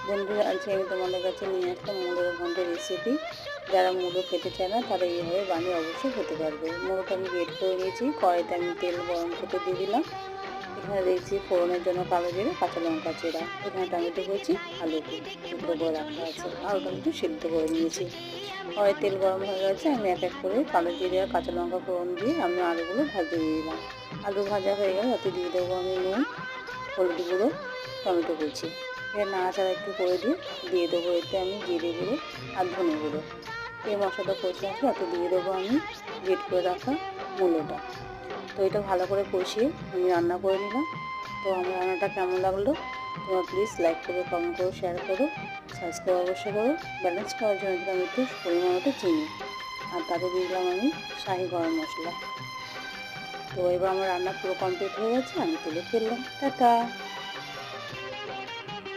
বন্ধুরা, আজকে আমি তোমাদের কাছে নিয়ে আসলাম মুলোর ঘন্ট রেসিপি। যারা মুলো খেতে চায় না তারা এইভাবে বানিয়ে অবশ্যই খেতে পারবে। মুলোটা আমি গ্রেট করে নিয়েছি। কড়াইতে আমি তেল গরম করতে দিয়ে দিলাম। এখানে দিয়েছি ফোড়নের জন্য কালো জিরে, কাঁচা লঙ্কা চেরা। এখানে টমেটো কুচি, আলু টুকরো করে রাখা আছে। আলুটা একটু সিদ্ধ করে নিয়েছি। কড়াই তেল গরম হয়ে গেছে। আমি এক এক করে কালো জিরে আর কাঁচা লঙ্কা ফোড়ন দিয়ে আমি আলুগুলো ভাজতে দিয়ে দিলাম। আলু ভাজা হয়ে গেলে তাতে দিয়ে দেবো আমি নুন, হলুদ গুঁড়ো, টমেটো কুচি। এটা নাড়াচাড়া একটু করে দিয়ে দেবো এতে আমি জিরে গুঁড়ো আর ধনে গুঁড়ো। এই মশলাটা কষে আসলে তাতে দিয়ে দেবো আমি গ্রেট করে রাখা মূলোটা। তো এটা ভালো করে কষিয়ে আমি রান্না করে নিলাম। তো আমার রান্নাটা কেমন লাগলো তোমরা প্লিজ লাইক করো, কমেন্ট করো, শেয়ার করো, সাবস্ক্রাইব অবশ্যই করো। ব্যালেন্স করার জন্য দিলাম একটু পরিমাণ মতো চিনি, আর তাতে দিয়ে দিলাম আমি শাহি গরম মশলা। তো এবার আমার রান্না পুরো কমপ্লিট হয়ে গেছে। আমি তুলে ফেললাম। টাটা।